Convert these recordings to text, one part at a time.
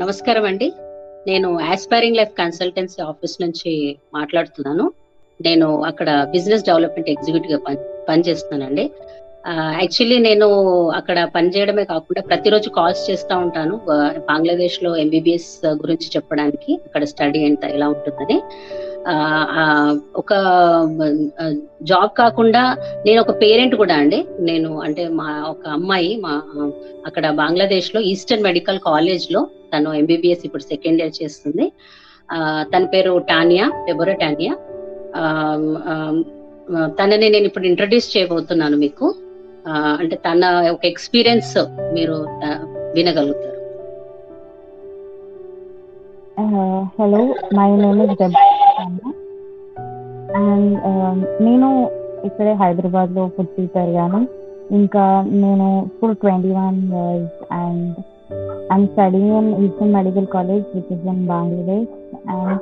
నమస్కారం అండి. నేను ఆస్పైరింగ్ లైఫ్ కన్సల్టెన్సీ ఆఫీస్ నుంచి మాట్లాడుతున్నాను. నేను అక్కడ బిజినెస్ డెవలప్‌మెంట్ ఎగ్జిక్యూటివ్‌గా పనిచేస్తున్నానండి. యాక్చువల్లీ నేను అక్కడ పనిచేయడమే కాకుండా ప్రతిరోజు కాల్స్ చేస్తా ఉంటాను. బంగ్లాదేశ్‌లో ఎంబీబీఎస్ గురించి చెప్పడానికి. అక్కడ స్టడీ ఎలా ఉంటుందని. ఒక జాబ్ కాకుండా నేనొక పేరెంట్ కూడా అండి. అంటే ఒక అమ్మాయి అక్కడ బంగ్లాదేశ్‌లో ఈస్టర్న్ మెడికల్ కాలేజ్‌లో తను ఎంబీబీఎస్ ఇప్పుడు సెకండ్ ఇయర్ చేస్తుంది. తన పేరు డెబోరా టానియా. ఆహ్, ఆహ్, తనని నేనిప్పుడు ఇంట్రొడ్యూస్ చేయబోతున్నాను మీకు. అంటే తన ఒక ఎక్స్‌పీరియన్స్ మీరు వినగలుగుతారు. Hello, my name is Deborah. నేను ఇక్కడే హైదరాబాద్లో పుట్టి పెరిగాను. ఇంకా నేను ఇప్పుడు 21 years and I'm studying in Eastern Medical College which is in Bangladesh. And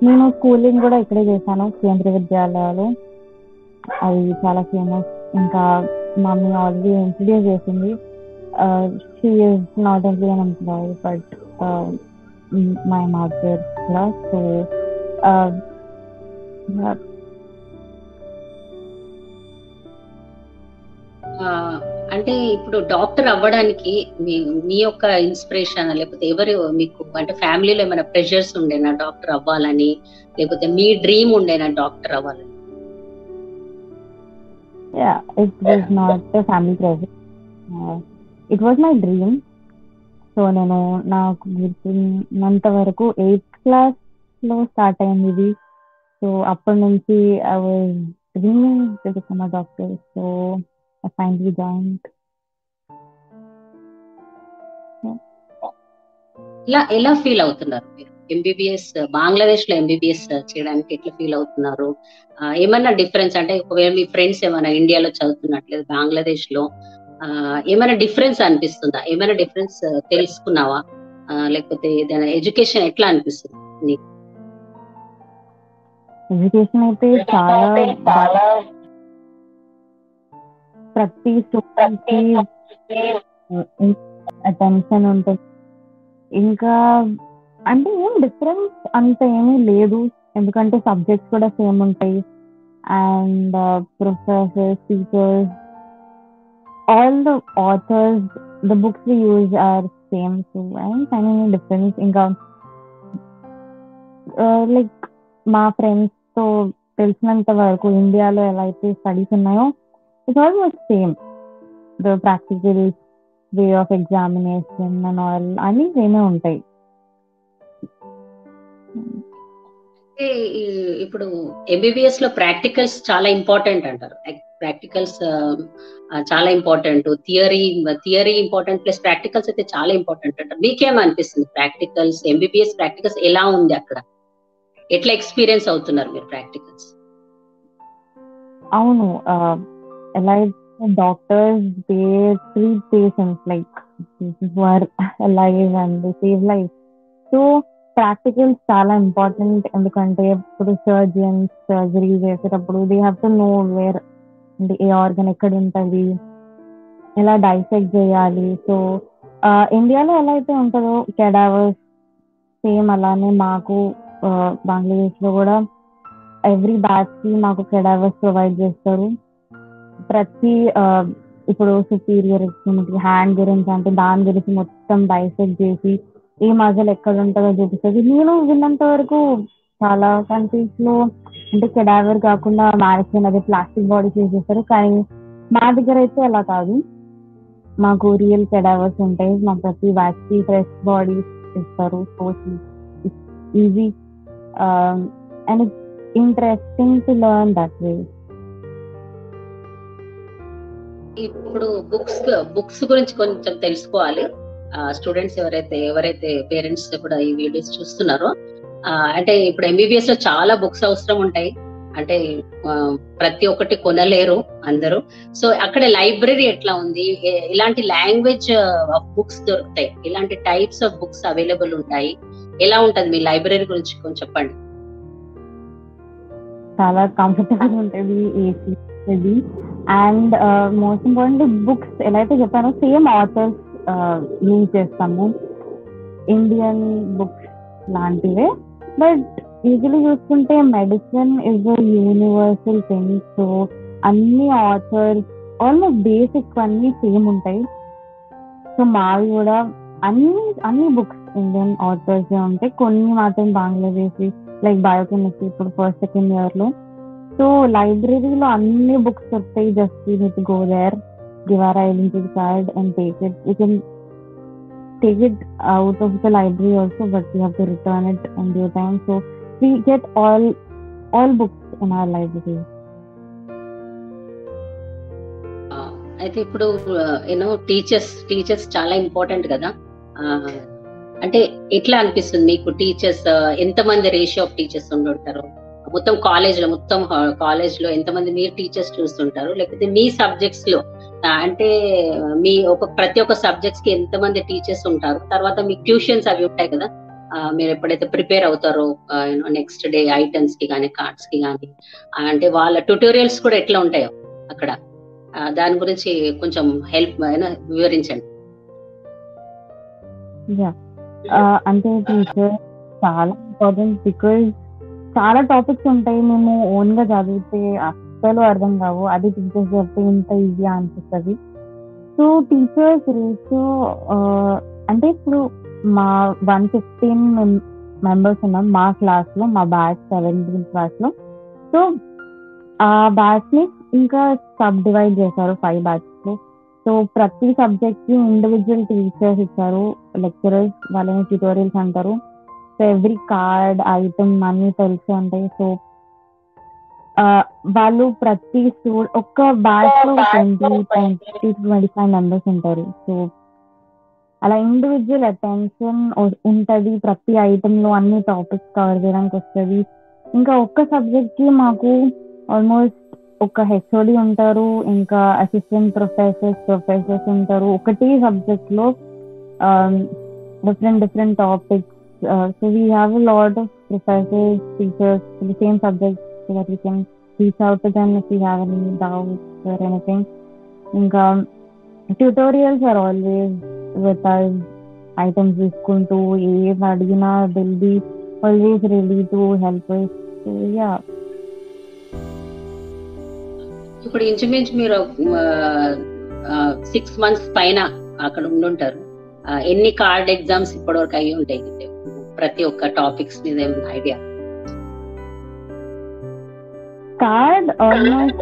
నేను స్కూలింగ్ కూడా ఇక్కడే చేశాను, కేంద్రీయ విద్యాలయాలో. అది చాలా ఫేమస్. ఇంకా మమ్మీ ఆల్రెడీ ఇంట్రడ్యూస్ చేసింది. She is not only an employee but my mother class. So uh, అంటే ఇప్పుడు డాక్టర్ అవ్వడానికి మీ యొక్క ఇన్స్పిరేషన్ లేకపోతే ఎవరు మీకు అంటే ఫ్యామిలీలో ఏమైనా ప్రెషర్స్ ఉండేనా డాక్టర్ అవ్వాలని, లేకపోతే మీ డ్రీమ్ ఉండేనా డాక్టర్ అవ్వాలని? yeah, it was not a family pressure. It was my dream. So నేను నాకు గుర్తున్నంత వరకు 8th క్లాస్లో స్టార్ట్ అయింది ఇది. సో అప్పటి నుంచి I was dreaming to become a doctor. So I finally joined. ఎలా ఫీల్ అవుతున్నారు మీరు ఎంబీబీఎస్ బంగ్లాదేశ్ లో ఎంబీబీఎస్ చేయడానికి ఎట్లా ఫీల్ అవుతున్నారు? ఏమన్నా డిఫరెన్స్ అంటే ఒకవేళ మీ ఫ్రెండ్స్ ఏమైనా ఇండియాలో చదువుతున్నట్లేదు బంగ్లాదేశ్ లో ఏమైనా డిఫరెన్స్ అనిపిస్తుందా? ఏమైనా డిఫరెన్స్ తెలుసుకున్నావా? లేకపోతే ఏదైనా ఎడ్యుకేషన్ ఎట్లా అనిపిస్తుంది నీకు? ఎడ్యుకేషన్ అయితే చాలా ప్రతి స్టూడెంట్ అటెన్షన్ ఉంటుంది. ఇంకా అంటే ఏం డిఫరెన్స్ అంత ఏమీ లేదు, ఎందుకంటే సబ్జెక్ట్స్ కూడా సేమ్ ఉంటాయి. And professors, teachers, all the authors, the books we use are same. So I find any difference. ఇంకా లైక్ మా ఫ్రెండ్స్తో తెలిసినంత వరకు ఇండియాలో ఎలా అయితే స్టడీస్ ఉన్నాయో it almost same. The practical way of examination and all అన్నీ సేమే ఉంటాయి. ఇప్పుడు ఎంబీబీఎస్ లో ప్రాక్టికల్స్ చాలా ఇంపార్టెంట్ అంటారు. ప్రాక్టికల్స్ చాలా important. Theory important plus practicals అయితే చాలా ఇంపార్టెంట్ అంటారు. మీకేమనిపిస్తుంది ప్రాక్టికల్స్, ఎంబీబీఎస్ ప్రాక్టికల్స్ ఎలా ఉంది అక్కడ? ఎట్లా ఎక్స్పీరియన్స్ అవుతున్నారు మీరు ప్రాక్టికల్స్? అవును, ఎలా doctors they treat patients like who are alive and they save lives. So practicals చాలా ఇంపార్టెంట్, ఎందుకంటే ఇప్పుడు సర్జన్స్ సర్జరీ చేసేటప్పుడు they have to know where అంటే ఏ ఆర్గన్ ఎక్కడ ఉంటుంది, ఎలా డైసెక్ట్ చేయాలి. సో ఇండియాలో ఎలా అయితే ఉంటుందో కెడావర్స్ సేమ్ అలానే మాకు బంగ్లాదేశ్లో కూడా ఎవ్రీ బ్యాచ్కి మాకు కెడావర్స్ ప్రొవైడ్ చేస్తారు. ప్రతి ఇప్పుడు సుపీరియర్ ఎక్స్ట్రిమిటీ హ్యాండ్ గురించి అంటే దాని గురించి మొత్తం డైసెక్ట్ చేసి ఏ మజల్ ఎక్కడ ఉంటుందో చూపిస్తుంది. నేను విన్నంత వరకు చాలా కంట్రీస్లో అంటే కెడావర్ కాకుండా మ్యానిక్యూర్ అదే ప్లాస్టిక్ బాడీస్ యూజ్ చేస్తారు, కానీ మా దగ్గర అయితే అలా కాదు. మాకు రియల్ కెడావర్స్ ఉంటాయి. మా ప్రతి బ్యాచ్కి ఫ్రెష్ బాడీస్ ఇస్తారు. So easy and it's interesting to learn that way. ఇప్పుడు బుక్స్ గురించి కొంచెం తెలుసుకోవాలి. స్టూడెంట్స్ ఎవరైతే పేరెంట్స్ కూడా ఈ వీడియోస్ చూస్తున్నారో, అంటే ఇప్పుడు ఎంబీబీఎస్ లో చాలా బుక్స్ అవసరం ఉంటాయి. అంటే ప్రతి ఒక్కటి కొనలేరు అందరూ. సో అక్కడ లైబ్రరీ ఎట్లా ఉంది? ఇలాంటి లాంగ్వేజ్ ఆఫ్ బుక్స్ దొరుకుతాయి? ఇలాంటి టైప్స్ ఆఫ్ బుక్స్ అవైలబుల్ ఉంటాయి? ఎలా ఉంటది మీ లైబ్రరీ గురించి కొంచెం చెప్పండి. చాలా కంఫర్టబుల్ ఉంటుంది, ఏసీ ఉంటుంది. అండ్ మోస్ట్ ఇంపార్టెంట్ బుక్స్ ఎలా అయితే చెప్పానో సేమ్ ఆథర్స్ యూజ్ చేస్తాము. ఇండియన్ బుక్స్ లాంటివే. బట్ యూజువల్లీ చూసుకుంటే medicine is a universal thing. So అన్ని ఆథర్స్ ఆల్మోస్ట్ బేసిక్ అన్ని సేమ్ ఉంటాయి. సో మావి కూడా అన్ని బుక్స్ ఇండియన్ ఆథర్స్ ఉంటాయి. కొన్ని మాత్రం బంగ్లాదేశీ, లైక్ బయోకెమిస్ట్రీ ఇప్పుడు ఫస్ట్ సెకండ్ ఇయర్ లో. సో లైబ్రరీలో అన్ని బుక్స్ దొరుకుతాయి. Just you need to go there, give our identity card and take it. You can take it out of the library also, but we have to return it in due time. So we get all books in our library. అయితే ఇప్పుడు you know teachers చాలా important కదా. అంటే ఎట్లా అనిపిస్తుంది మీకు teachers ఎంతమంది ratio of teachers ఉండుంటారు మొత్తం కాలేజ్ లో ఎంతమంది మీరు టీచర్స్ చూస్తుంటారు, లేకపోతే మీ సబ్జెక్ట్స్ లో అంటే మీ ప్రతి ఒక్క సబ్జెక్ట్స్ కి ఎంతమంది టీచర్స్ ఉంటారు? తర్వాత మీ ట్యూషన్స్ అవి ఉంటాయి కదా, మీరు ఎప్పుడైతే ప్రిపేర్ అవుతారో నెక్స్ట్ డే ఐటమ్స్ కి కానీ కార్డ్స్ కి కానీ, అంటే వాళ్ళ ట్యూటోరియల్స్ కూడా ఎట్లా ఉంటాయో అక్కడ, దాని గురించి కొంచెం హెల్ప్ వివరించండి. అంటే టీచర్ చాలా ఇంపార్టెంట్. బికాజ్ చాలా టాపిక్స్ ఉంటాయి, మేము ఓన్ గా చదివితే అస్సలు అర్థం కావు. అది టీచర్స్ చెప్తే ఇంత ఈజీ అనిపిస్తుంది. సో టీచర్స్ రేషియో అంటే ఇప్పుడు మా 115 మెంబర్స్ ఉన్నాం మా క్లాస్ లో, మా బ్యాచ్ 17th క్లాస్ లో. సో ఆ బ్యాచ్ ని ఇంకా సబ్ డివైడ్ చేశారు 5 బ్యాచెస్ లో. సో ప్రతి సబ్జెక్ట్ కి ఇండివిజువల్ టీచర్స్ ఇచ్చారు, లెక్చరర్స్, వాళ్ళని ట్యూటోరియల్స్ అంటారు. సో ఎవ్రీ కార్డ్ ఐటమ్ అన్ని తెలిసి ఉంటాయి. సో వాళ్ళు ప్రతి ఒక్క బ్యాచ్ లో 20-25 మెంబర్స్ ఉంటారు. సో అలా ఇండివిజువల్ అటెన్షన్ ఉంటది, ప్రతి ఐటమ్ లో అన్ని టాపిక్స్ కవర్ చేయడానికి వస్తుంది. ఇంకా ఒక్క సబ్జెక్ట్ కి మాకు ఆల్మోస్ట్ ఒక హెచ్ఓడి ఉంటారు, ఇంకా అసిస్టెంట్ ప్రొఫెసర్స్ ఉంటారు. ఒకటి సబ్జెక్ట్ లో different topics. So we have a lot of professors, teachers for the same subject, so that we can reach out to them if we have any doubts or anything. ఇంకా tutorials are always with us. Items తీసుకుంటూ ఏం అడిగినా they'll be always ready to help us. So yeah. ఇప్పుడు ఇంచుమించు మీరు 6 months పైన అక్కడ ఉండుంటారు. ఎన్ని కార్డ్ ఎగ్జామ్స్ ఇప్పటివరకు అయ్యి ఉంటాయి ప్రతి ఒక్క టాపిక్స్ మీద ఏమైనా ఐడియా? కార్డ్ ఆల్మోస్ట్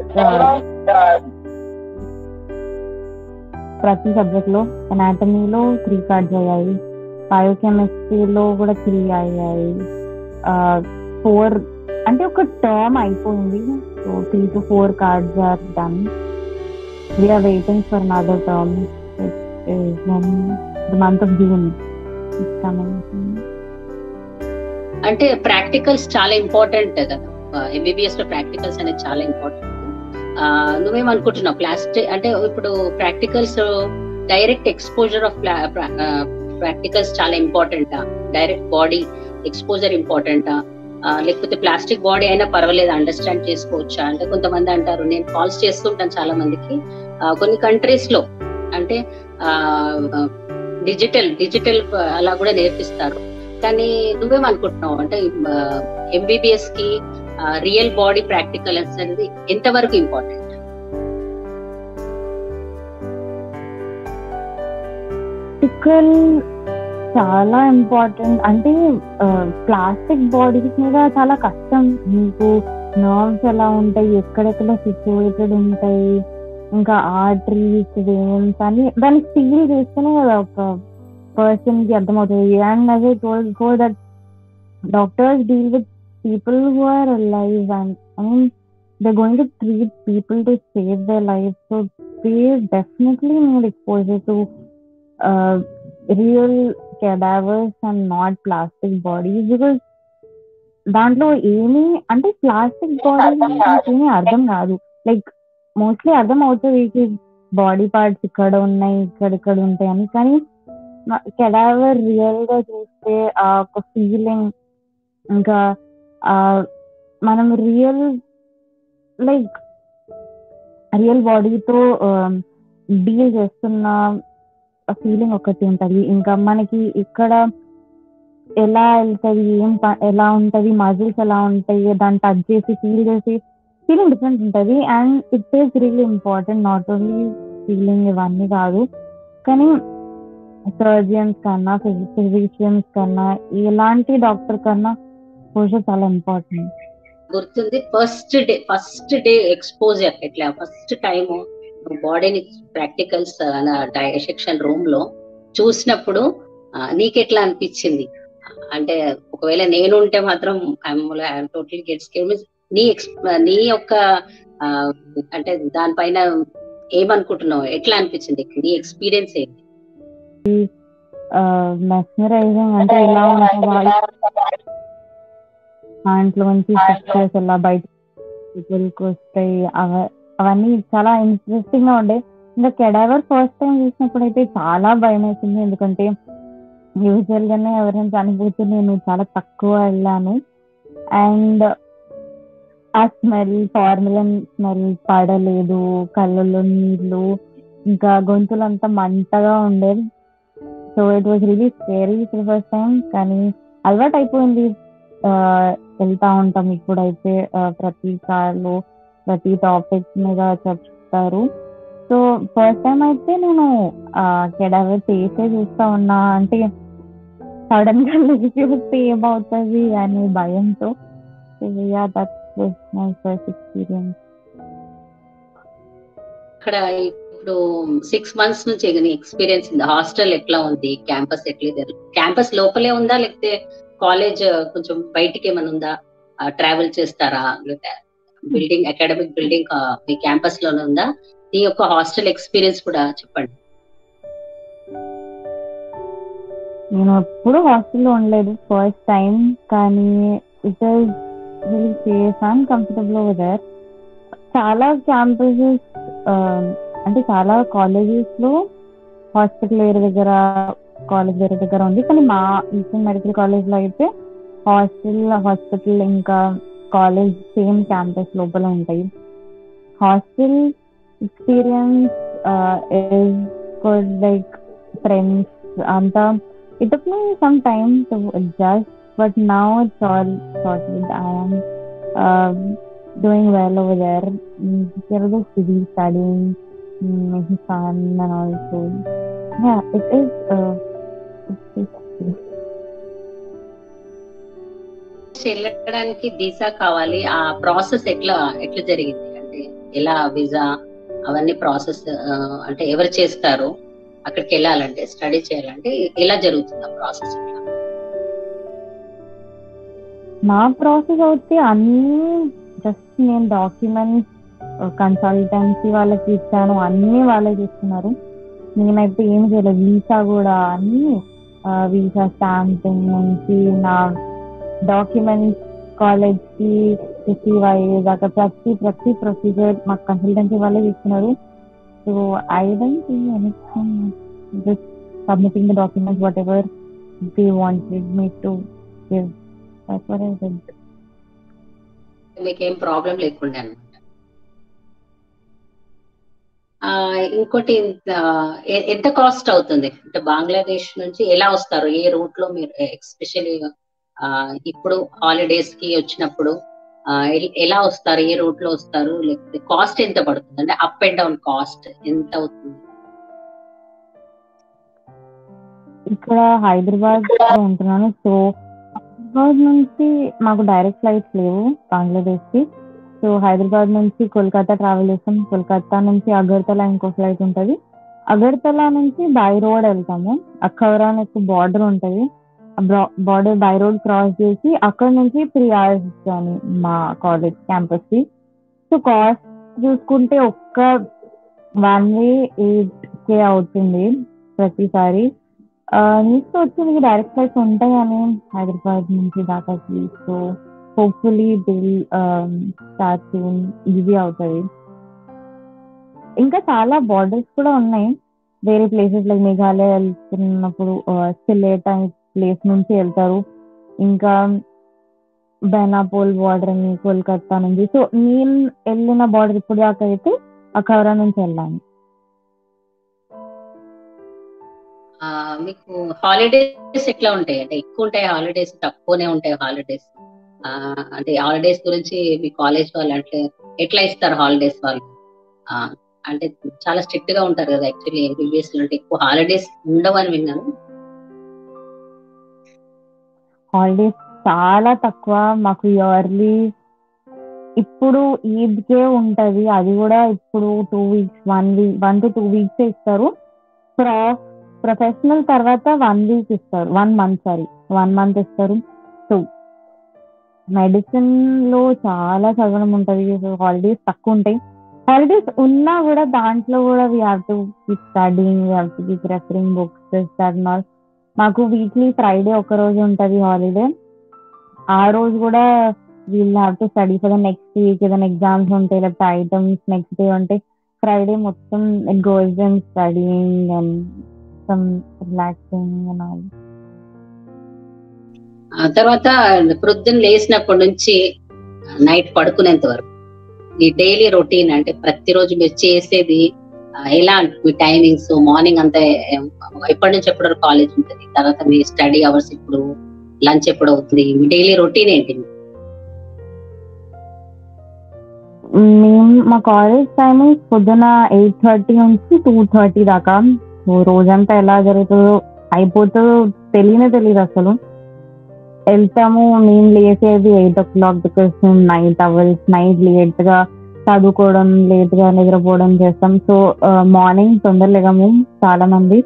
ప్రతి సబ్జెక్ట్ లో, అనాటమీలో 3 కార్డ్స్ అయ్యాయి, బయోకెమిస్ట్రీలో కూడా 3 అయ్యాయి, 4 అంటే ఒక టర్మ్ అయిపోయింది. So 3 to 4 cards are done. We are waiting for another term, which is in the month of June. It's coming. అంటే ప్రాక్టికల్స్ చాలా ఇంపార్టెంట్ కదా, ఎంబీబీఎస్ లో ప్రాక్టికల్స్ అనేది చాలా ఇంపార్టెంట్. నువ్వేమనుకుంటున్నావు ప్లాస్టిక్ అంటే ఇప్పుడు practicals direct exposure of practicals చాలా ఇంపార్టెంటా, డైరెక్ట్ బాడీ ఎక్స్పోజర్ ఇంపార్టెంటా, లేకపోతే ప్లాస్టిక్ బాడీ అయినా పర్వాలేదు అండర్స్టాండ్ చేసుకోవచ్చా? అంటే కొంతమంది అంటారు, నేను కాల్స్ చేస్తుంటాను చాలా మందికి, కొన్ని కంట్రీస్ లో అంటే డిజిటల్ అలా కూడా నేర్పిస్తారు. కానీ నువ్వేమనుకుంటున్నావు అంటే ఎంబీబీఎస్ కి రియల్ బాడీ ప్రాక్టికల్ అనేది ఎంతవరకు ఇంపార్టెంట్? ప్రాక్టికల్ చాలా ఇంపార్టెంట్. అంటే ప్లాస్టిక్ బాడీస్ మీద చాలా కష్టం. మీకు నర్వ్స్ ఎలా ఉంటాయి, ఎక్కడెక్కడ సిచ్యువేటెడ్ ఉంటాయి, ఇంకా ఆర్టరీస్, వెయిన్స్ అని దానికి ఫీల్ చేస్తేనే కదా ఒక పర్సన్ కి అర్థమవుతుంది. అండ్ అదే told before that doctors deal with people who are alive, and I mean they're going to treat people to save their lives. So they definitely need exposure to real cadavers and not plastic bodies, because దాంట్లో ఏమి అంటే plastic body ఏమీ అర్థం కాదు. Like mostly అర్థం అవుతుంది body parts ఇక్కడ ఉన్నాయి, ఇక్కడ ఉంటాయి అని. కానీ కెడావర్ రియల్ గా చూస్తే ఆ ఒక ఫీలింగ్, ఇంకా మనం రియల్ బాడీతో డీల్ చేస్తున్న ఫీలింగ్ ఒకటి ఉంటది. ఇంకా మనకి ఇక్కడ ఎలా వెళ్తుంది, ఎలా ఉంటుంది, మజిల్స్ ఎలా ఉంటాయి, దాన్ని టచ్ చేసి ఫీలింగ్ డిఫరెంట్ ఉంటుంది. And it is really important, not only feeling ఇవన్నీ కాదు, కానీ సర్జన్స్ కన్నా ఫిజిషియన్స్ కన్నా ఎలాంటి డాక్టర్ కన్నా పోషర్ చాలా ఇంపార్టెంట్. గుర్తుంది ఫస్ట్ డే ఎక్స్పోజర్ ఎట్లా ఫస్ట్ టైం బాడీని ప్రాక్టికల్స్ డైసెక్షన్ రూమ్ లో చూసినప్పుడు నీకెట్లా అనిపించింది? అంటే ఒకవేళ నేను ఉంటే మాత్రం టోటల్ గెట్స్ నీ యొక్క అంటే దానిపైన ఏమనుకుంటున్నావు, ఎట్లా అనిపించింది, నీ ఎక్స్పీరియన్స్ ఏంటి? మెస్మరైజింగ్ అంటే ఇలా ఉంటుంది, దాంట్లో నుంచి స్ట్రక్చర్స్ ఎలా బయటకు వస్తాయి, అవన్నీ చాలా ఇంట్రెస్టింగ్ గా ఉండే. ఇంకా కెడావర్ ఫస్ట్ టైం చూసినప్పుడు అయితే చాలా భయం వేసింది, ఎందుకంటే యూజువల్ గానే ఎవరైనా చనిపోతే నేను చాలా తక్కువ వెళ్ళాను. అండ్ ఆ ఫార్ములన్ స్మెల్ పడలేదు, కళ్ళలో నీళ్ళు, ఇంకా గొంతులంతా మంటగా ఉండేది. So it was really scary for first time, కానీ అలవాటు అయిపోయింది. వెళ్తా ఉంటాం ఇప్పుడైతే, ప్రతి సార్లు ప్రతి టాపిక్ మీద చెప్తారు. సో ఫస్ట్ టైం అయితే నేను కెడావర్ చేసే చూస్తా ఉన్నా, అంటే సడన్ గా చూస్తే ఏమవుతుంది అనే భయంతో. That was my first experience. ఇక్కడ ఇప్పుడు 6 months నుంచి ఎక్స్పీరియన్స్ ఉంది. హాస్టల్ ఎట్లా ఉంది, క్యాంపస్ ఎట్లా, క్యాంపస్ లోపలే ఉందా లేకపోతే కాలేజ్ కొంచెం బయటికి ఏమైనా ఉందా, ట్రావెల్ చేస్తారా, లేకపోతే బిల్డింగ్ అకాడమిక్ బిల్డింగ్ మీ క్యాంపస్ లోనే ఉందా? నీ యొక్క హాస్టల్ ఎక్స్పీరియన్స్ కూడా చెప్పండి. నేను ఎప్పుడు హాస్టల్లో ఉండలేదు, ఫస్ట్ టైం, కానీ it is really safe and comfortable over there. చాలా క్యాంపసెస్ అంటే చాలా కాలేజెస్ లో హాస్పిటల్ వేరే దగ్గర, కాలేజ్ వేరే దగ్గర ఉంది, కానీ మా ఈస్టర్న్ మెడికల్ కాలేజ్ లో అయితే హాస్పిటల్ ఇంకా కాలేజ్ సేమ్ క్యాంపస్ లోపల ఉంటాయి. Hostel experience is good, like friends అంతా. It took me some time to adjust, but now it's all sorted. I am doing well over there. There was a civil studying, making fun and also. Yeah, it is. వెళ్ళడానికి visa కావాలి, ఆ process ఎట్లా జరిగింది, అంటే ఎలా visa అవన్నీ process, అంటే ఎవరు చేస్తారు, అక్కడికి వెళ్ళాలంటే స్టడీ చేయాలంటే ఎలా జరుగుతుంది ఆ ప్రాసెస్? నా ప్రాసెస్ అయితే అన్ని జస్ట్ నేను డాక్యుమెంట్స్ కన్సల్టెన్సీ వాళ్ళకి ఇచ్చాను, అన్ని వాళ్ళే చూస్తున్నారు. నేనైతే ఏం చేయలేదు. వీసా కూడా అన్ని వీసా స్టాంపింగ్ నుంచి నా డాక్యుమెంట్స్ కాలేజ్ కి రిసీవ్ అయ్యేదాకా ప్రతి ప్రొసీజర్ మాకు కన్సల్టెన్సీ వాళ్ళే చూస్తున్నారు. So I don't see anything, just submitting the documents, whatever they wanted me to give. That's what I did. మీకేం ప్రాబ్లం లేకుండా అనమాట. ఇంకోటి ఎంత కాస్ట్ అవుతుంది, అంటే బంగ్లాదేశ్ నుంచి ఎలా వస్తారు, ఏ రూట్ లో మీరు, ఎస్పెషల్లీ ఇప్పుడు హాలిడేస్ కి వచ్చినప్పుడు ఎలా వస్తారు, ఏ రూట్ లో వస్తారు, లేకపోతే కాస్ట్ ఎంత పడుతుంది, అంటే అప్ అండ్ డౌన్ కాస్ట్ ఎంత అవుతుంది? ఇక్కడ హైదరాబాద్ లో ఉంటున్నాను. సో హైదరాబాద్ నుంచి మాకు డైరెక్ట్ ఫ్లైట్స్ లేవు బంగ్లాదేశ్ కి. సో హైదరాబాద్ నుంచి కోల్కతా ట్రావెల్ చేస్తాం. కోల్కతా నుంచి అగర్తలా ఇంకో ఫ్లైట్ ఉంటుంది. అగర్తలా నుంచి బై రోడ్ వెళ్తాము. అక్కవరా అనేది బార్డర్ ఉంటుంది. బార్డర్ బై రోడ్ క్రాస్ చేసి అక్కడ నుంచి 3 hours జర్నీ మా కాలేజ్ క్యాంపస్ కి. సో కాస్ట్ చూసుకుంటే ఒక్క 1 way 8K అవుతుంది ప్రతిసారి. నీకు వచ్చి మీకు డైరెక్ట్ ఫ్లైట్స్ ఉంటాయని హైదరాబాద్ నుంచి దాకాకి. So hopefully will start soon, easy అవుతుంది. ఇంకా చాలా బార్డర్స్ కూడా ఉన్నాయి వేరే ప్లేసెస్, లైక్ మేఘాలయ వెళ్తున్నప్పుడు సిలేట్ అనే ప్లేస్ నుంచి వెళ్తారు. ఇంకా బెనాపోల్ బార్డర్ అని కోల్కతా నుంచి. సో నేను వెళ్ళిన బార్డర్ ఇప్పుడు దాకా అయితే అఖౌరా నుంచి వెళ్ళాను. మీకు హాలిడేస్ ఎట్లా ఉంటాయి? అంటే ఎక్కువ ఉంటాయి హాలిడేస్, తక్కువనే ఉంటాయి హాలిడేస్? అంటే హాలిడేస్ గురించి మీ కాలేజ్ వాళ్ళు అంటే ఎట్లా ఇస్తారు హాలిడేస్ వాళ్ళు? ఆ, అంటే చాలా స్ట్రిక్ట్ గా ఉంటారు కదా యాక్చువల్లీ ఎంబీబీఎస్ లో, అంటే ఎక్కువ హాలిడేస్ ఉండవని విన్నాను. హాలిడేస్ చాలా తక్కువ మాకు. ఇయర్లీ ఇప్పుడు ఈద్కే ఉంటది, అది కూడా ఇప్పుడు 2 weeks, 1 week, 1 to 2 weeks ఇస్తారు. ప్రొఫెషనల్ తర్వాత 1 week ఇస్తారు, 1 month, సారీ 1 month ఇస్తారు. సో మెడిసిన్ లో చాలా చదవడం ఉంటది, హాలిడేస్ తక్కువ ఉంటాయి. హాలిడేస్ ఉన్నా కూడా దాంట్లో కూడా we have to keep studying, we have to keep referring books, all. మాకు వీక్లీ ఫ్రైడే ఒక రోజు ఉంటది హాలిడే. ఆ రోజు కూడా we'll have to study for the next week. ఏదైనా ఎగ్జామ్స్ ఉంటాయి లేకపోతే ఐటమ్స్ నెక్స్ట్ డే ఉంటే ఫ్రైడే మొత్తం it goes and studying and some relaxing and all. తర్వాత ప్రొద్దున లేచినప్పటి నుంచి నైట్ పడుకునేంత వరకు ఈ డైలీ రొటీన్, అంటే ప్రతిరోజు మీరు చేసేది ఎలా, మీ టైమింగ్స్ మార్నింగ్ అంతా ఎప్పటి నుంచి ఎప్పటి వరకు కాలేజ్ ఉంటుంది, తర్వాత మీ స్టడీ అవర్స్ ఇప్పుడు, లంచ్ ఎప్పుడు అవుతుంది, మీ డైలీ రొటీన్ ఏంటి? మా కాలేజ్ టైమింగ్ పొద్దున 8:30 నుంచి 2:30 దాకా. రోజంతా ఎలా జరుగుతుందో అయిపోతుందో తెలియదు అసలు. వెళ్తాము, మేము లేచేది 8 o'clock బికాస్ మేము నైట్ లేట్ గా చదువుకోవడం, లేట్ గా నిద్రపోవడం చేస్తాం. సో మార్నింగ్ తొందర లేగము, చాలా మంది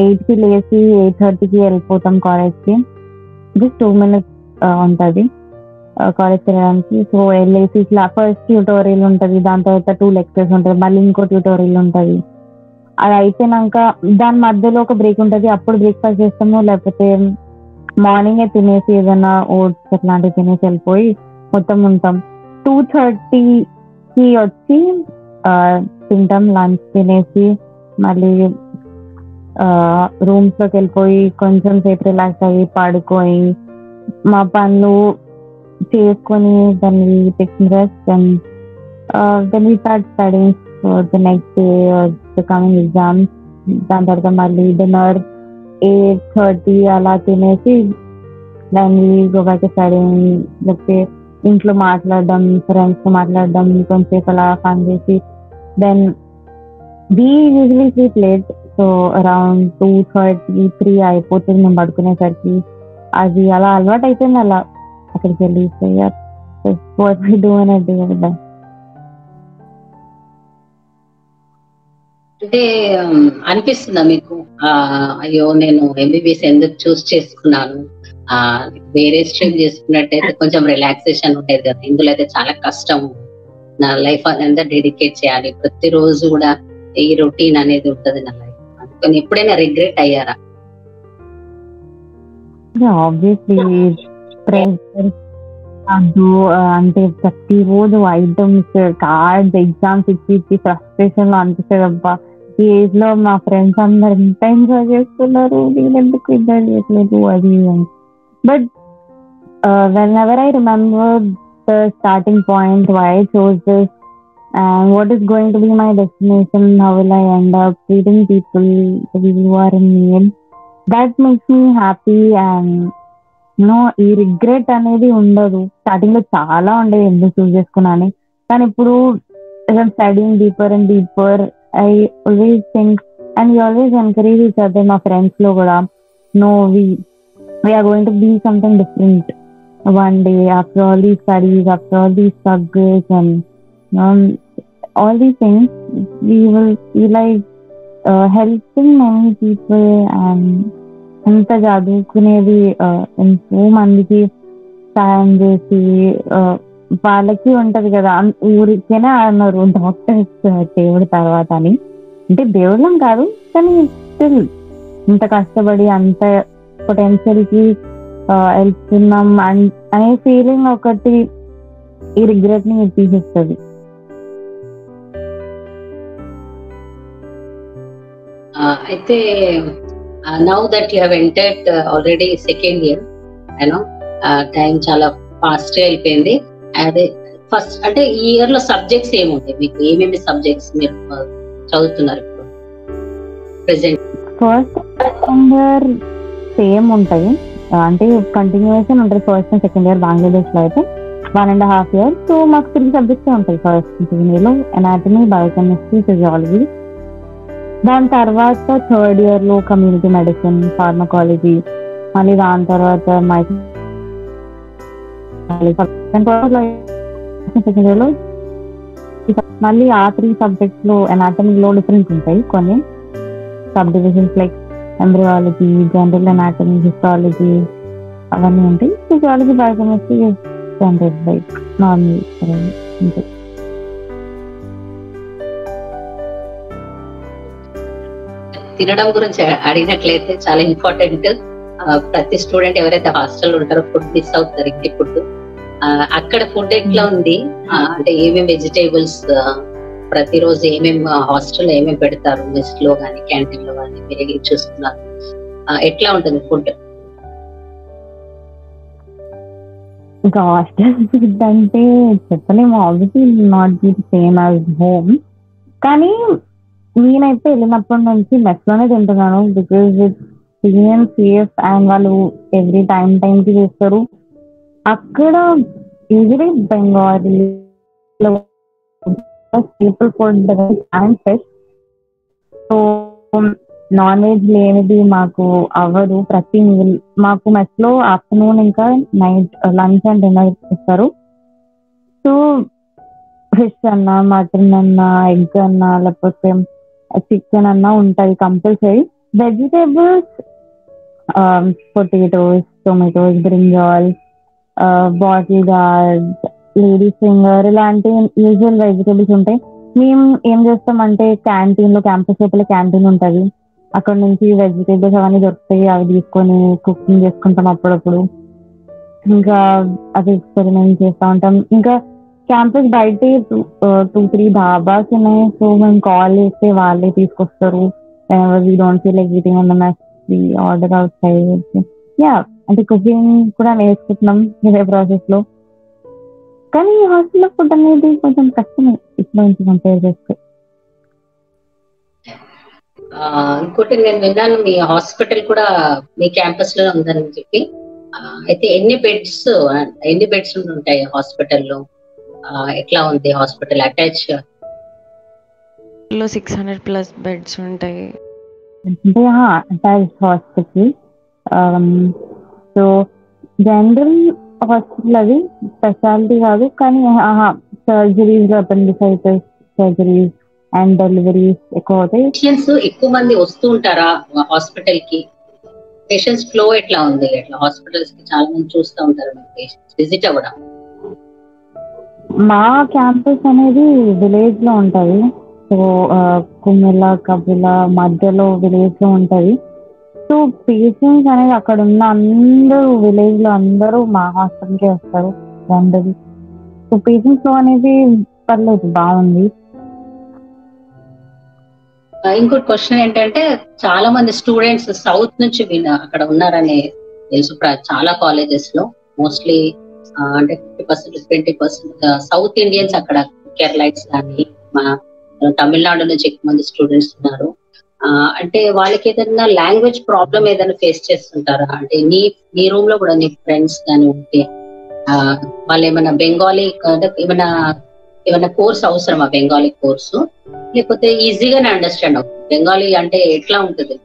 8కి లేచి 8:30కి వెళ్ళిపోతాం కాలేజ్కి. జస్ట్ 2 minutes ఉంటుంది కాలేజ్కి వెళ్ళడానికి. సో వెళ్ళేసి ఫస్ట్ ట్యూటోరియల్ ఉంటుంది, దాని తర్వాత 2 lectures ఉంటుంది, మళ్ళీ ఇంకో ట్యూటోరియల్ ఉంటుంది. అది అయిపోయినాక దాని మధ్యలో ఒక బ్రేక్ ఉంటుంది, అప్పుడు బ్రేక్ఫాస్ట్ చేస్తాము. లేకపోతే మార్నింగే తినేసి ఏదైనా ఓట్స్ అట్లాంటివి తినేసి వెళ్ళిపోయి మొత్తం ఉంటాం. 2:30కి వచ్చి తింటాం, లంచ్ తినేసి మళ్ళీ రూమ్స్ లోకి వెళ్ళిపోయి కొంచెం సేపు రిలాక్స్ అయ్యి పడుకొని మా పనులు చేసుకొని దాన్ని taking rest and then we start studying for the next day or the coming exams. దాని తర్వాత మళ్ళీ డిన్నర్ 8:30 అలా తినేసి దాన్ని గో బ్యాక్ టు స్టడీయింగ్. లేకపోతే ఇంట్లో మాట్లాడడం, ఫ్రెండ్స్ తో మాట్లాడడం, కొంచెంసేపు అలా ఫన్ చేసి then we usually sleep late. So around 2:30, 3 అయిపోతుంది మేము పడుకునేసరికి. అది అలా అలవాటు అయిపోయింది, అలా అక్కడికి వెళ్ళి అంటే అనిపిస్తుందా మీకు అయ్యో నేను ఎంబీబీఎస్ ఎందుకు చూస్ చేసుకున్నాను, వేరే స్ట్రీమ్ చేసుకున్నట్టయితే కొంచెం రిలాక్సేషన్ ఉండేది కదా, ఇందులో అయితే చాలా కష్టం, నా లైఫ్ అంతా డెడికేట్ చేయాలి, ప్రతిరోజు కూడా ఈ రొటీన్ అనేది ఉంటది నా లైఫ్, అందుకని ఎప్పుడైనా రిగ్రెట్ అయ్యారా? ఆబ్వియస్లీ అది అంటే ప్రతిరోజు ఐటమ్స్, కార్డ్స్, ఎగ్జామ్స్ ఇచ్చి ఫ్రస్ట్రేషన్ లో అనిపిస్తుంది. అబ్బా ఈ ఏజ్ లో మా ఫ్రెండ్స్ అందరు ఎంత ఎంజాయ్ చేస్తున్నారు, నేను ఎందుకు ఎంజాయ్ చేయట్లేదు అది. But whenever I remember the starting point, why I chose this, and what is going to be my destination, how will I end up treating people who are in need, that makes me happy. And ఈ regret అనేది ఉండదు. Starting లో చాలా ఉండేది ఎందుకు చూస్ చేసుకున్నాను, కానీ ఇప్పుడు studying deeper and deeper I always think and we always encourage each other. మా ఫ్రెండ్స్ లో కూడా no we are going to be something different one day after all these studies, after all these struggles and all these things. We will be like helping many people and ఎంత చదువుకునేది ఎంతో మందికి సాయం చేసి వాళ్ళకి ఉంటది కదా, ఊరికేనే అన్నారు డాక్టర్స్ దేవుడి తర్వాత అని. అంటే దేవుళ్ళం కాదు, కానీ స్టిల్ ఇంత కష్టపడి అంత పొటెన్షియల్ కి వెళ్తున్నాం అనే ఫీలింగ్ ఒకటి ఈ రిగ్రెట్ ని తీసేస్తుంది. అయితే now that you have entered already second year, time చాలా ఫాస్ట్ గా అయిపోయింది. అదే ఫస్ట్ అంటే ఈ ఇయర్ లో సబ్జెక్ట్స్ ఏముంటాయి మీకు, ఏమేమి సబ్జెక్ట్స్ మీరు చదువుతున్నారు ఇప్పుడు present? First second year same ఉంటాయి, అంటే కంటిన్యూషన్ ఉంటుంది. First and second year Bangladesh లో అయితే 1.5 years. సో మాకు 3 subjects ఉంటాయి ఫస్ట్ సెకండ్ ఇయర్ లో: ఎనాటమీ, బయోకెమిస్ట్రీ, ఫిజియాలజీ. దాని తర్వాత థర్డ్ ఇయర్ లో కమ్యూనిటీ మెడిసిన్, ఫార్మకాలజీ. మళ్ళీ దాని తర్వాత సెకండ్ ఇయర్ లో మళ్ళీ ఆ 3 subjects లో ఎనాటమీలో డిఫరెన్స్ ఉంటాయి కొన్ని sub divisions, like embryology, general anatomy, histology అవన్నీ ఉంటాయి. Physiology, biochemistry general like normal ఉంటాయి. తినడం గురించి అడిగినట్లయితే చాలా ఇంపార్టెంట్. ప్రతి స్టూడెంట్ ఎవరైతే హాస్టల్ ఉంటారో ఫుడ్ మిస్ అవుతారు, ఇంటి ఫుడ్. అక్కడ ఫుడ్ ఎట్లా ఉంది, అంటే ఏమేమి వెజిటేబుల్స్ ప్రతిరోజు ఏమేమి హాస్టల్లో ఏమేమి పెడతారు, మెస్ లో కానీ క్యాంటీన్ లో కానీ మీరు చూస్తున్నారు, ఎట్లా ఉంటుంది ఫుడ్? ఇంకా హాస్టల్ ఫుడ్ అంటే చెప్పలేము, obviously not be same as home. కానీ నేనైతే వెళ్ళినప్పటి నుంచి మెస్ లోనే తింటున్నాను, because it's clean, safe and వాళ్ళు ఎవ్రీ టైం కి చేస్తారు. అక్కడ usually Bengali people food and fish. So non veg లేనిది మాకు అవ్వదు. ప్రతి మీల్ మాకు మెస్ లో ఆఫ్టర్నూన్ ఇంకా నైట్ లంచ్ అండ్ డిన్నర్ ఇస్తారు. సో ఫిష్ అన్నా, మటన్ అన్నా, ఎగ్ అన్నా, లేకపోతే చికెన్ అన్నా ఉంటుంది compulsory. Vegetables potatoes, tomatoes, brinjal, bottle gourd, ladies finger ఇలాంటి యూజువల్ వెజిటేబుల్స్ ఉంటాయి. మేము ఏం చేస్తామంటే క్యాంటీన్ లో, క్యాంపస్ లోపల క్యాంటీన్ ఉంటుంది, అక్కడ నుంచి వెజిటేబుల్స్ అవన్నీ దొరుకుతాయి, అవి తీసుకొని కుకింగ్ చేసుకుంటాం అప్పుడప్పుడు. ఇంకా అది ఎక్స్పెరిమెంట్ చేస్తూ ఉంటాం. ఇంకా క్యాంపస్ బయట 2-3 ధాబాస్ ఉన్నాయి. సో మేము కాల్ చేస్తే వాళ్ళే తీసుకొస్తారు. We don't feel like eating on the mess, we order outside. Yeah, అంటే కుకింగ్ కూడా నేర్చుకుంటున్నాం ఇదే ప్రాసెస్ లో. కానీ హాస్టల్లో ఫుడ్ అనేది కొంచెం కష్టమే ఇట్లా నుంచి కంపేర్ చేస్తే. ఇంకోటి నేను విన్నాను, మీ హాస్పిటల్ కూడా మీ క్యాంపస్ లో ఉందని చెప్పి. అయితే ఎన్ని బెడ్స్ ఉంటాయి హాస్పిటల్లో? ఎట్లా ఉంది హాస్పిటల్ అటాచ్? 600+ బెడ్స్ ఉంటాయి. అంటే attached hospital. So general hospital అది, స్పెషాలిటీ కాదు. కానీ surgeries, appendicitis surgeries and deliveries ఎక్కువ అవుతాయి. పేషెంట్స్ ఎక్కువ మంది వస్తూ ఉంటారా హాస్పిటల్ కి? పేషెంట్స్ ఫ్లో ఎట్లా ఉంది? ఎట్లా హాస్పిటల్స్ కి చాలా మంది చూస్తూ ఉంటారు పేషెంట్స్ విజిట్ అవ్వడం? మా క్యాంపస్ అనేది విలేజ్ లో ఉంటది. సో కుమ్మెల, కపిల మధ్యలో విలేజ్ లో ఉంటది. సో పేషెంట్స్ అనేది అక్కడ ఉన్న అందరూ విలేజ్ లో అందరూ మా హాస్పిటల్కే వస్తారు జనరల్. సో పేషెంట్స్ లో అనేది పర్లేదు, బాగుంది. ఇంకోటి క్వశ్చన్ ఏంటంటే, చాలా మంది స్టూడెంట్స్ సౌత్ నుంచి అక్కడ ఉన్నారని తెలుసు. చాలా కాలేజెస్ లో మోస్ట్లీ అంటే 50%, 20% సౌత్ ఇండియన్స్ అక్కడ, కేరళైట్స్ కానీ మా తమిళనాడు నుంచి ఎక్కువ మంది స్టూడెంట్స్ ఉన్నారు. అంటే వాళ్ళకి ఏదైనా లాంగ్వేజ్ ప్రాబ్లం ఏదైనా ఫేస్ చేస్తుంటారా? అంటే నీ రూమ్ లో కూడా నీ ఫ్రెండ్స్ కానీ ఉంటే వాళ్ళు ఏమైనా బెంగాలీ ఏమైనా కోర్స్ అవసరమా? బెంగాలీ కోర్సు లేకపోతే ఈజీగానే అండర్స్టాండ్ అవుతుంది? బెంగాలీ అంటే ఎట్లా ఉంటుంది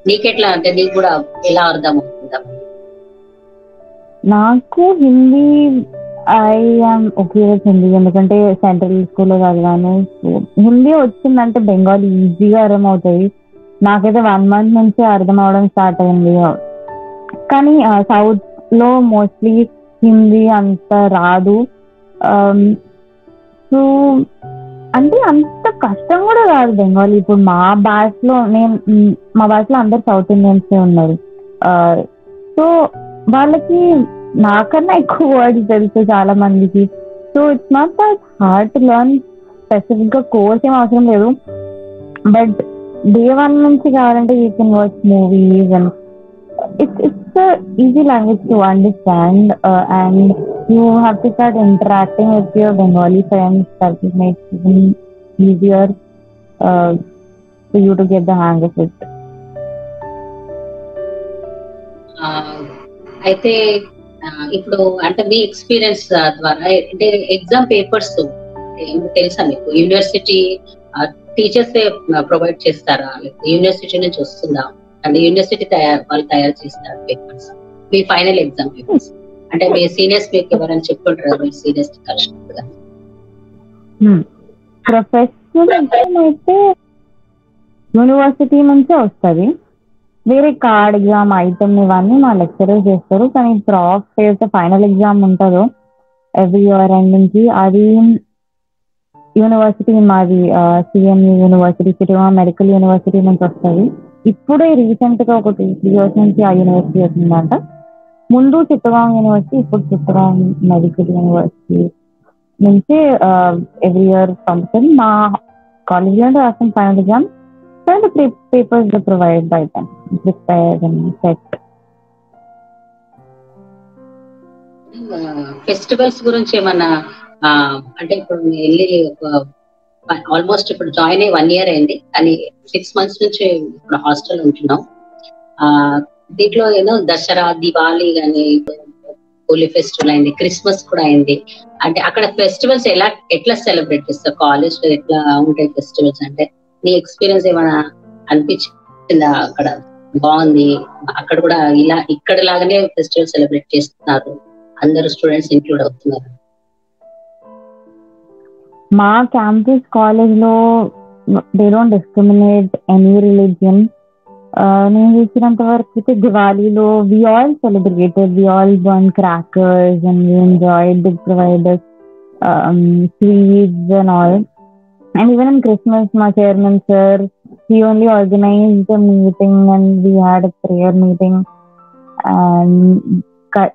నీకెట్లా, అంటే నీకు కూడా ఎలా అర్థం అవుతుందా? నాకు Hindi I'm okay with Hindi, ఎందుకంటే సెంట్రల్ స్కూల్లో చదివాను. హిందీ వచ్చిందంటే బెంగాలీ ఈజీగా అర్థం అవుతుంది. నాకైతే 1 month నుంచి అర్థం అవడం స్టార్ట్ అయింది. కానీ సౌత్ లో మోస్ట్లీ హిందీ అంత రాదు. సో అంటే అంత కష్టం కూడా కాదు బెంగాలీ. ఇప్పుడు మా బ్యాచ్ లో అందరు సౌత్ ఇండియన్సే ఉన్నారు. సో వాళ్ళకి నాకన్నా ఎక్కువ వర్డ్స్ తెలుసు చాలా మందికి. So it's not that hard to learn. Specific గా కోర్స్ ఏం అవసరం లేదు. బట్ డే 1 నుంచి కావాలంటే you can watch movies and it's a easy language to understand, and you have to start interacting with your Bengali friends. That makes it easier for you to get the hang of it. ఆ, అయితే ఇప్పుడు అంటే మీ experience ద్వారా అంటే exam papers తెలుసా మీకు? University teachers provide చేస్తారా, university నుంచి వస్తుందా? అంటే యూనివర్సిటీ వాళ్ళు తయారు చేస్తారు పేపర్స్, మీ ఫైనల్ ఎగ్జామ్ పేపర్స్? అంటే మీ సీనియర్స్ మీకు ఎవరైనా చెప్తుంటారు మీ సీనియర్స్ కలిసినట్టుగా? ప్రొఫెషనల్ ఎగ్జామ్ అయితే యూనివర్సిటీ నుంచే వస్తుంది. వేరే కార్డ్ ఎగ్జామ్ ఐటమ్ ఇవన్నీ మా లెక్చరర్ చేస్తారు. కానీ ప్రాఫ్ చేస్తే ఫైనల్ ఎగ్జామ్ ఉంటుందో ఎవ్రీ ఇయర్ ఎండింగ్కి, అది యూనివర్సిటీ మాది సిఎంయు యూనివర్సిటీ, చిట్టగాంవ్ మెడికల్ యూనివర్సిటీ నుంచి వస్తుంది. ఇప్పుడే రీసెంట్ గా ఒక 2-3 years నుంచి ఆ యూనివర్సిటీ వచ్చిందంట. ముందు చిట్టగాంవ్ యూనివర్సిటీ, ఇప్పుడు చిట్టగాంవ్ మెడికల్ యూనివర్సిటీ నుంచి ఎవ్రీ ఇయర్ పంపుతుంది. మా కాలేజీలో రాసిన final exam and the papers are provided by them, prepared and set. Festivals గురించి ఏమన్నా అంటే ఇప్పుడు వెళ్ళి ఆల్మోస్ట్ ఇప్పుడు జాయిన్ అయ్యి 1 year అయింది, కానీ 6 months నుంచి ఇప్పుడు హాస్టల్ ఉంటున్నాం. దీంట్లో ఏదో దసరా, దివాళీ కానీ, హోలీ ఫెస్టివల్ అయింది, క్రిస్మస్ కూడా అయింది. అంటే అక్కడ ఫెస్టివల్స్ ఎట్లా సెలబ్రేట్ చేస్తారు? కాలేజ్ లో ఎట్లా ఉంటాయి ఫెస్టివల్స్? అంటే నీ ఎక్స్పీరియన్స్ ఏమైనా అనిపించిందా? అక్కడ బాగుంది, అక్కడ కూడా ఇలా ఇక్కడ లాగానే ఫెస్టివల్ సెలబ్రేట్ చేస్తున్నారు, అందరు స్టూడెంట్స్ ఇంక్లూడ్ అవుతున్నారు? మా క్యాంపస్ కాలేజ్ లో they don't discriminate any religion. నేను చూసినంత వరకు అయితే దివాళీలో we all celebrated, we all burn crackers and we enjoyed, they provided sweets and all. And even in Christmas, my chairman sir, he only organized a meeting and we had a prayer meeting and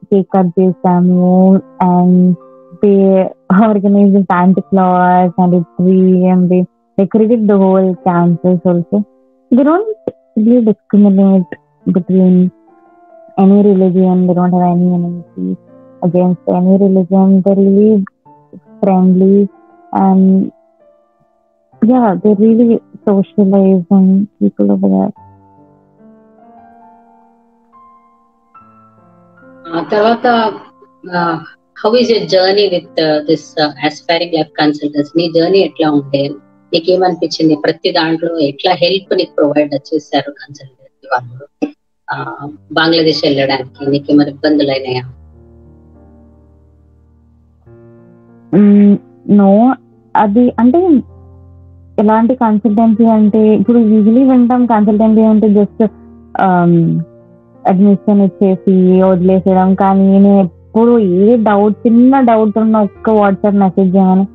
cake cut చేసాము, and they organized a Santa Claus and a tree and they decorated the whole campus also. They don't really discriminate between any religion. They don't have any enmity against any religion. They're really friendly and yeah, they're really socializing people over there. తర్వాత how is your journey with this aspiring life consultancy? నీ journey ఎట్లా ఉంటే, నీకేమనిపించింది? ప్రతి దాంట్లో ఎట్లా help నీకు provide చేశారు consultancy వాళ్ళు? బంగ్లాదేశ్ వెళ్ళడానికి నీకేమైనా ఇబ్బందులు అయినాయా? నో, అది అంటే ఎలాంటి కన్సల్టెన్సీ అంటే, ఇప్పుడు యూజువలీ వింటాం కన్సల్టెన్సీ అంటే జస్ట్ అడ్మిషన్ ఇచ్చేసి వదిలేసేయడం. కానీ నేను ఎప్పుడు ఏ డౌట్, చిన్న డౌట్ ఉన్నా ఒక్క వాట్సాప్ మెసేజ్ చేయమని,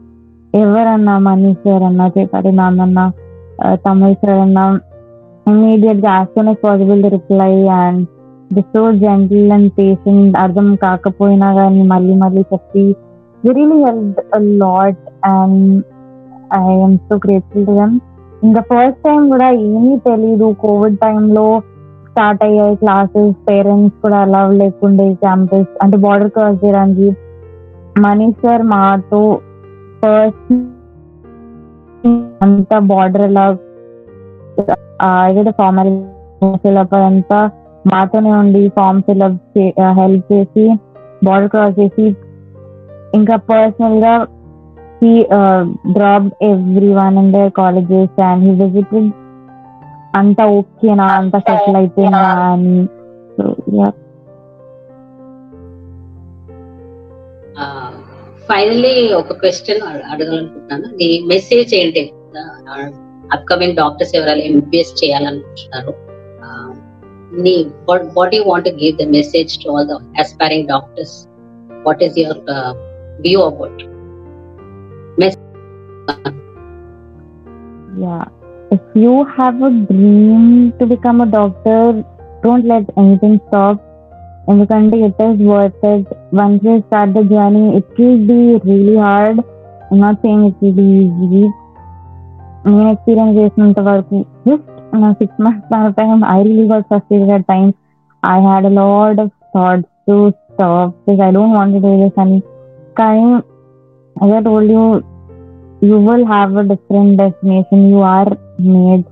ఎవరన్నా మనీష్ సార్ అన్నా, చేపటి నాన్న, తమిళ్ సార్ అన్నా, ఇమీడియట్ గా as soon as possible reply and the so gentle and patient. అర్థం కాకపోయినా కానీ మళ్ళీ మళ్ళీ చెప్పి they really helped a lot and I am so grateful to them. In the first time కూడా ఏమీ తెలీదు, కోవిడ్ టైంలో స్టార్ట్ అయ్యాయి క్లాసెస్, పేరెంట్స్ కూడా అలౌ లేకుండే క్యాంపస్ అంటే బార్డర్ క్రాస్ చేయడానికి. మనీష్ సార్ మాతో ఫస్ట్ అంతా బార్డర్ అలా ఏదైతే ఫార్మల్ ఫిల్అప్ అంతా మాతోనే ఉండి ఫామ్ ఫిల్అప్ హెల్ప్ చేసి బార్డర్ క్రాస్ చేసి, ఇంకా పర్సనల్ గా he dropped everyone in their colleges and he visited అంతా ఓకేనా, అంతా సెటిల్ అయిపోయినా అని. So yeah. ఫైనల్లీ ఒక క్వశ్చన్ అడగాలనుకుంటున్నాను. నీ మెసేజ్ ఏంటి అప్కమింగ్ డాక్టర్స్ ఎవరైనా ఎంబీబీఎస్ చేయాలనుకుంటున్నారు? నీ what you want to give the message to all the aspiring doctors? What is your view about Yeah, if you have a dream to become a doctor, don't let anything stop. ఎందుకంటే it is worth it. Once you start the journey, it will be really hard. I'm not saying it will be easy. నేను experience చేసినంత వరకు just 6 months time I really got frustrated at times. I had a lot of thoughts to stop because I don't want to do this. And కానీ as I told you, you will have a different destination. You are made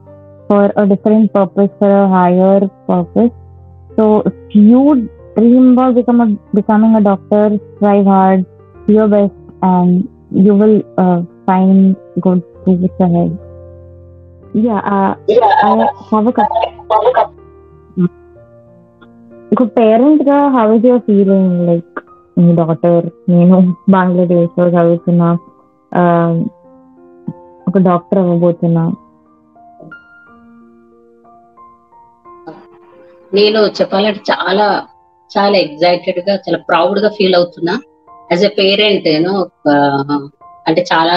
for a different purpose, for a higher purpose. So So if you dream about becoming a doctor, strive hard, do your best, and you will find good fruits ahead. Yeah, I have a parent ga, how is your feeling? Like, my daughter, నేను బంగ్లాదేశ్ లో చదువుతున్నా, ఒక doctor అవ్వబోతున్నా. నేను చెప్పాలంటే చాలా చాలా excited గా, చాలా ప్రౌడ్ గా ఫీల్ అవుతున్నా యాజ్ ఎ పేరెంట్. అంటే చాలా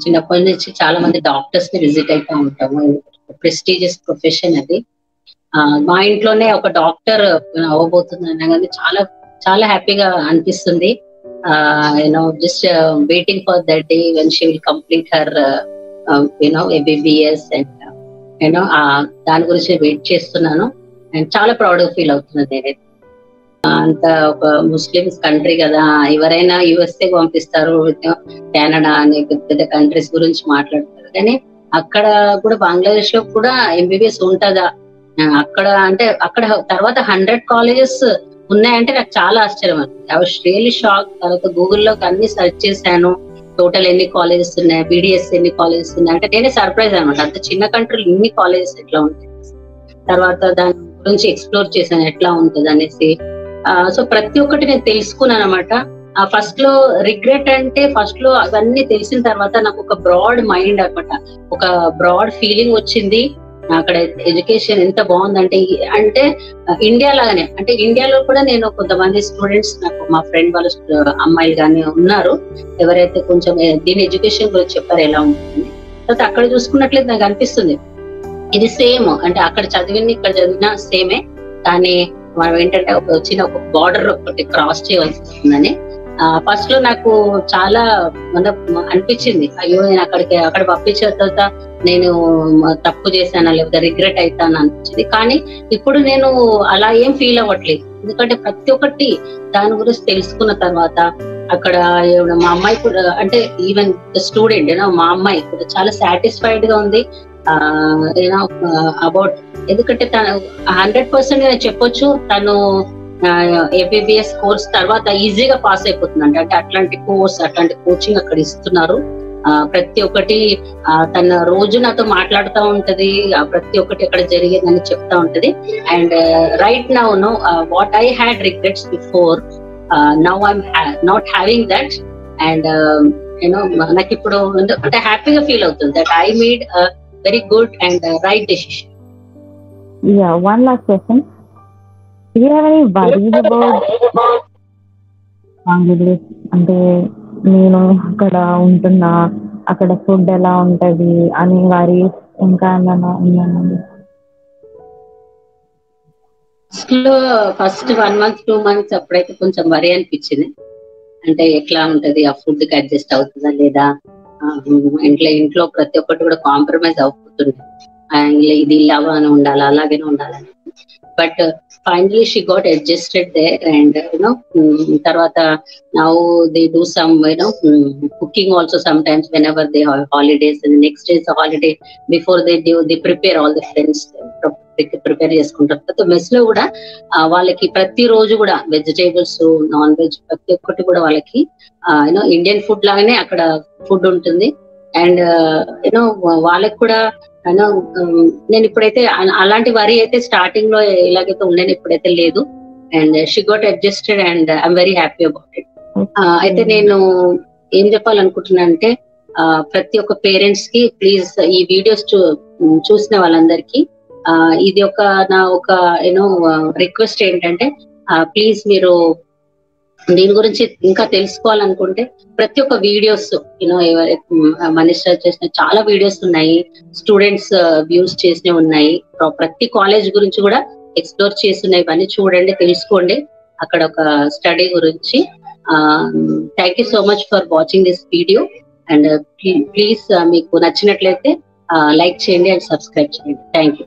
చిన్నప్పటి నుంచి చాలా మంది డాక్టర్స్ ని విజిట్ అవుతూ ఉంటాము. ప్రెస్టీజియస్ ప్రొఫెషన్ అది. మా ఇంట్లోనే ఒక డాక్టర్ అవ్వబోతుందన్నా కానీ చాలా చాలా హ్యాపీగా అనిపిస్తుంది. Just waiting for that day when she will complete her ABBS and దాని గురించి వెయిట్ చేస్తున్నాను. అండ్ చాలా ప్రౌడ్ గా ఫీల్ అవుతున్నాను నేనైతే. అంత ఒక ముస్లిమ్స్ కంట్రీ కదా, ఎవరైనా USA పంపిస్తారు, కెనడా అనే పెద్ద పెద్ద కంట్రీస్ గురించి మాట్లాడతారు. కానీ అక్కడ కూడా బంగ్లాదేశ్ లో కూడా MBBS ఉంటుందా అక్కడ అంటే, అక్కడ తర్వాత 100 colleges ఉన్నాయంటే నాకు చాలా ఆశ్చర్యం అండి. I was really shock. తర్వాత గూగుల్లో అన్ని సెర్చ్ చేశాను, టోటల్ ఎన్ని కాలేజెస్ ఉన్నాయి, BDS ఎన్ని కాలేజెస్ ఉన్నాయి అంటే నేనే సర్ప్రైజ్ అనమాట. అంత చిన్న కంట్రీలో ఇన్ని కాలేజెస్ ఎట్లా ఉంటాయి. తర్వాత దాని గురించి ఎక్స్ప్లోర్ చేశాను ఎట్లా ఉంటుంది అనేసి. సో ప్రతి ఒక్కటి నేను తెలుసుకున్నాను అనమాట. ఫస్ట్ లో రిగ్రెట్ అంటే, ఫస్ట్ లో అవన్నీ తెలిసిన తర్వాత నాకు ఒక బ్రాడ్ మైండ్ అనమాట, ఒక బ్రాడ్ ఫీలింగ్ వచ్చింది. అక్కడ ఎడ్యుకేషన్ ఎంత బాగుందంటే, అంటే ఇండియా లాగానే, అంటే ఇండియాలో కూడా నేను కొంతమంది స్టూడెంట్స్, నాకు మా ఫ్రెండ్ వాళ్ళ అమ్మాయిలు కానీ ఉన్నారు, ఎవరైతే కొంచెం దీని ఎడ్యుకేషన్ గురించి చెప్పారు ఎలా ఉంటుంది. తర్వాత అక్కడ చూసుకున్నట్లయితే నాకు అనిపిస్తుంది ఇది సేమ్, అంటే అక్కడ చదివింది ఇక్కడ చదివినా సేమే, కానీ మనం ఏంటంటే ఒక చిన్న ఒక బార్డర్ ఒకటి క్రాస్ చేయవలసి వస్తుందని. ఫస్ట్ లో నాకు చాలా అనిపించింది, అయ్యో నేను అక్కడ పంపించిన తర్వాత నేను తప్పు చేశానా లేకపోతే రిగ్రెట్ అవుతాను అనిపించింది. కానీ ఇప్పుడు నేను అలా ఏం ఫీల్ అవ్వట్లేదు, ఎందుకంటే ప్రతి ఒక్కటి దాని గురించి తెలుసుకున్న తర్వాత అక్కడ మా అమ్మాయి కూడా, అంటే ఈవెన్ స్టూడెంట్ మా అమ్మాయి కూడా చాలా సాటిస్ఫైడ్ గా ఉంది అబౌట్. ఎందుకంటే తను 100% నేను చెప్పొచ్చు, తను ABBS కోర్స్ తర్వాత ఈజీగా పాస్ అయిపోతుంది. అంటే అట్లాంటి కోర్స్, అట్లాంటి కోచింగ్ అక్కడ ఇస్తున్నారు. ప్రతి ఒక్కటి తన రోజు నాతో మాట్లాడుతూ ఉంటది, ప్రతి ఒక్కటి అక్కడ జరిగేదని చెప్తా ఉంటది. And right now what I had regrets before, now I'm not having that. And నాకు ఇప్పుడు అంటే హ్యాపీగా ఫీల్ అవుతుంది that I made very good and right decision. Yeah, one last question. Do you have any worries about Bangladesh? అంటే నేను అక్కడ ఉంటున్నా, అక్కడ ఫుడ్ ఎలా ఉంటది అని వరీస్ ఇంకా ఏమైనా ఉన్నాయండి? ఫస్ట్ 1 month 2 months అప్పుడైతే కొంచెం వరి అనిపించింది. అంటే ఎట్లా ఉంటది, ఆ ఫుడ్ కి అడ్జస్ట్ అవుతుందా లేదా, ఇంట్లో ప్రతి ఒక్కటి కూడా కాంప్రమైజ్ అవుతుంది. ఇది ఇలాగానే ఉండాలి, అలాగనే ఉండాలని. But finally she got adjusted there. And తర్వాత now they do some cooking also sometimes whenever they holidays. And next days holiday before they prepare all the friends prepare చేసుకుంటారు. తర్వాత mess లో కూడా వాళ్ళకి ప్రతి రోజు కూడా vegetables, non veg ప్రతి ఒక్కటి కూడా వాళ్ళకి ఇండియన్ ఫుడ్ లాగానే అక్కడ ఫుడ్ ఉంటుంది. అండ్ వాళ్ళకి కూడా నేను ఇప్పుడైతే అలాంటి వరి అయితే స్టార్టింగ్ లో ఎలాగైతే ఉండేది ఇప్పుడైతే లేదు. And she got adjusted and I'm very happy about it. అయితే నేను ఏం చెప్పాలనుకుంటున్నా అంటే, ప్రతి ఒక్క పేరెంట్స్ కి ప్లీజ్ ఈ వీడియోస్ చూసిన వాళ్ళందరికీ ఇది నా ఒక రిక్వెస్ట్ ఏంటంటే, ప్లీజ్ మీరు దీని గురించి ఇంకా తెలుసుకోవాలనుకుంటే ప్రతి ఒక్క వీడియోస్ మనీష్ చేసిన చాలా వీడియోస్ ఉన్నాయి, స్టూడెంట్స్ వ్యూస్ చేసినవి ఉన్నాయి, ప్రతి కాలేజ్ గురించి కూడా ఎక్స్ప్లోర్ చేస్తున్నాయి. ఇవన్నీ చూడండి, తెలుసుకోండి అక్కడ ఒక స్టడీ గురించి. Thank you so much for watching this video. And please మీకు నచ్చినట్లయితే లైక్ చేయండి అండ్ సబ్స్క్రైబ్ చేయండి. Thank you.